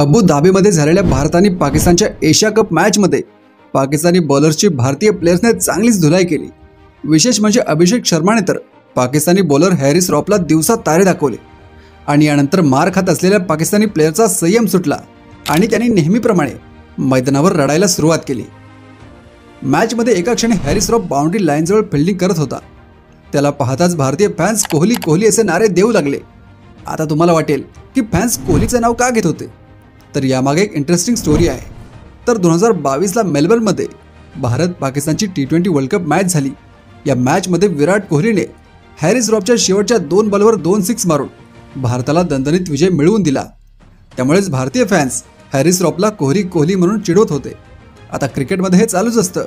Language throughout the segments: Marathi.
अबू धाबीमध्ये झालेल्या भारत आणि पाकिस्तानच्या एशिया कप मॅचमध्ये पाकिस्तानी बॉलर्सची भारतीय प्लेयर्सने चांगलीच धुलाई केली। विशेष म्हणजे अभिषेक शर्माने तर पाकिस्तानी बॉलर हॅरिस रॉफला दिवसा तारे दाखवले आणि यानंतर मार खात असलेल्या पाकिस्तानी प्लेयरचा संयम सुटला आणि त्यांनी नेहमीप्रमाणे मैदानावर रडायला सुरुवात केली। मॅचमध्ये एका क्षणी हॅरिस रॉफ बाउंड्री लाईनजवळ फिल्डिंग करत होता। त्याला पाहताच भारतीय फॅन्स कोहली कोहली असे नारे देऊ लागले। आता तुम्हाला वाटेल की फॅन्स कोहलीचे नाव का घेत होते, तर यामागे एक इंटरेस्टिंग स्टोरी आहे। तर 2022 ला मेलबर्नमध्ये भारत पाकिस्तानची T20 वर्ल्ड कप मॅच झाली। या मॅचमध्ये विराट कोहलीने हॅरिस रॉफच्या शेवटच्या 2 बॉलवर 2 सिक्स मारून भारताला दणदणीत विजय मिळवून दिला। त्यामुळेच भारतीय फॅन्स हॅरिस रॉफला कोहली कोहली म्हणून चिडवत होते। आता क्रिकेटमध्ये हे चालूच असतं,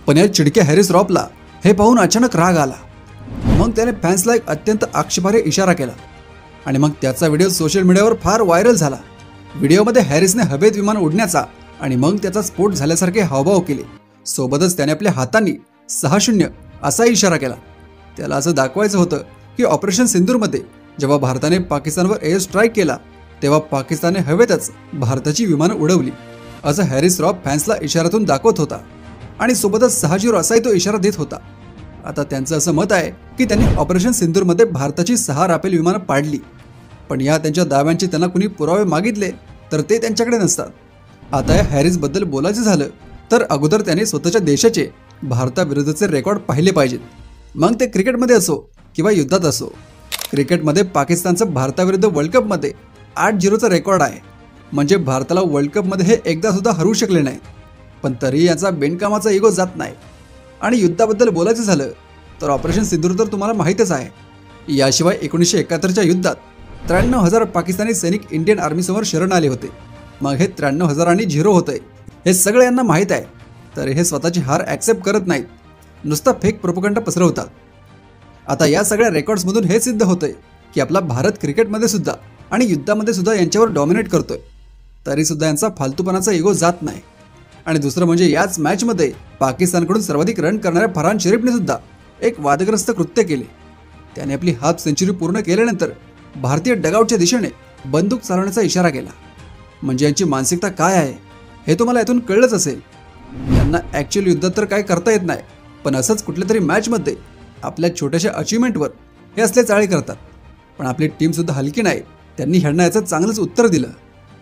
पण या चिडक्या हॅरिस रॉफला हे पाहून अचानक राग आला। मग त्याने फॅन्सला एक अत्यंत आक्षेपार्ह इशारा केला आणि मग त्याचा व्हिडिओ सोशल मीडियावर फार व्हायरल झाला। व्हिडिओमध्ये हॅरिसने हवेत विमान उडण्याचा आणि मग त्याचा स्फोट झाल्यासारखे हावभाव केले। सोबतच त्याने आपल्या हातांनी 6-0 असा इशारा केला। त्याला असं दाखवायचं होतं की ऑपरेशन सिंदूरमध्ये जेव्हा भारताने पाकिस्तानवर एअर स्ट्राईक केला तेव्हा पाकिस्तानने हवेतच भारताची विमानं उडवली, असं हॅरिस रॉफ फॅन्सला इशाऱ्यातून दाखवत होता आणि सोबतच 6-0 असाही तो इशारा देत होता। आता त्यांचं असं मत आहे की त्यांनी ऑपरेशन सिंदूरमध्ये भारताची 6 राफेल विमानं पाडली, पण या त्यांच्या दाव्यांचे त्यांना कुणी पुरावे मागितले तर ते त्यांच्याकडे नसतात। आता या हॅरिसबद्दल बोलायचं झालं तर अगोदर त्याने स्वतःच्या देशाचे भारताविरुद्धचे रेकॉर्ड पाहिले पाहिजेत, मग ते क्रिकेटमध्ये असो किंवा युद्धात असो। क्रिकेटमध्ये पाकिस्तानचं भारताविरुद्ध वर्ल्ड कपमध्ये 8-0चा रेकॉर्ड आहे, म्हणजे भारताला वर्ल्ड कपमध्ये हे एकदा सुद्धा हरू शकले नाही, पण तरी याचा बिनकामाचा इगो जात नाही। आणि युद्धाबद्दल बोलायचं झालं तर ऑपरेशन सिंदूर तर तुम्हाला माहीतच आहे। याशिवाय 1971च्या युद्धात 93,000 पाकिस्तानी सैनिक इंडियन आर्मीसमोर शरण आले होते। मग हे 93,000 झिरो होतंय हे सगळं यांना माहीत आहे, तर हे स्वतःची हार ॲक्सेप्ट करत नाहीत, नुसता फेक प्रोपगंडा पसरवतात। आता या सगळ्या रेकॉर्ड्समधून हे सिद्ध होतंय की आपला भारत क्रिकेटमध्ये सुद्धा आणि युद्धामध्ये सुद्धा यांच्यावर डॉमिनेट करतोय, तरी सुद्धा यांचा फालतूपणाचा इगो जात नाही। आणि दुसरं म्हणजे याच मॅचमध्ये पाकिस्तानकडून सर्वाधिक रन करणाऱ्या फरहान शरीफने सुद्धा एक वादग्रस्त कृत्य केले। त्याने आपली हाफ सेंचुरी पूर्ण केल्यानंतर भारतीय डगआउटच्या दिशेने बंदूक चालवण्याचा इशारा केला। म्हणजे यांची मानसिकता काय आहे हे तुम्हाला यातून कळलंच असेल। यांना ॲक्च्युअल युद्धात तर काय करता येत नाही, पण असंच कुठल्या तरी मॅचमध्ये आपल्या छोट्याशा अचिव्हमेंटवर हे असले चाळे करतात। पण आपली टीमसुद्धा हलकी नाही, त्यांनी ह्यांना याचं चांगलंच उत्तर दिलं।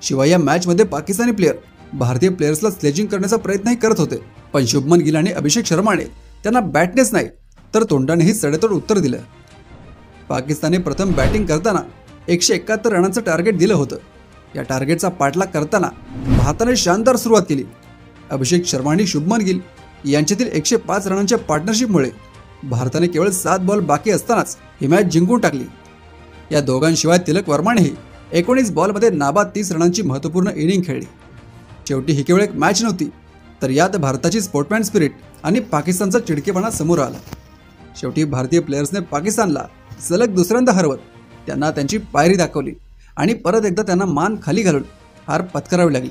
शिवाय या मॅचमध्ये पाकिस्तानी प्लेयर भारतीय प्लेयर्सला स्लेजिंग करण्याचा प्रयत्नही करत होते, पण शुभमन गिल आणि अभिषेक शर्माने त्यांना बॅटनेच नाही तर तोंडानेही सडेतोड उत्तर दिलं। पाकिस्तानने प्रथम बॅटिंग करताना 171 रनांचं टार्गेट दिलं होतं। या टार्गेटचा पाठलाग करताना भारताने शानदार सुरुवात केली। अभिषेक शर्मा आणि शुभमन गिल यांच्यातील 105 रनांच्या पार्टनरशिपमुळे भारताने केवळ 7 बॉल बाकी असतानाच ही मॅच जिंकून टाकली। या दोघांशिवाय तिलक वर्मानेही 19 बॉलमध्ये नाबाद 30 रनांची महत्त्वपूर्ण इनिंग खेळली। शेवटी ही केवळ एक मॅच नव्हती, तर यात भारताची स्पोर्टमॅन स्पिरिट आणि पाकिस्तानचा चिडकेपणा समोर आला। शेवटी भारतीय प्लेयर्सने पाकिस्तानला सलग दुसऱ्यांदा हरवत त्यांना त्यांची पायरी दाखवली आणि परत एकदा त्यांना मान खाली घालून हार पत्करावी लागली।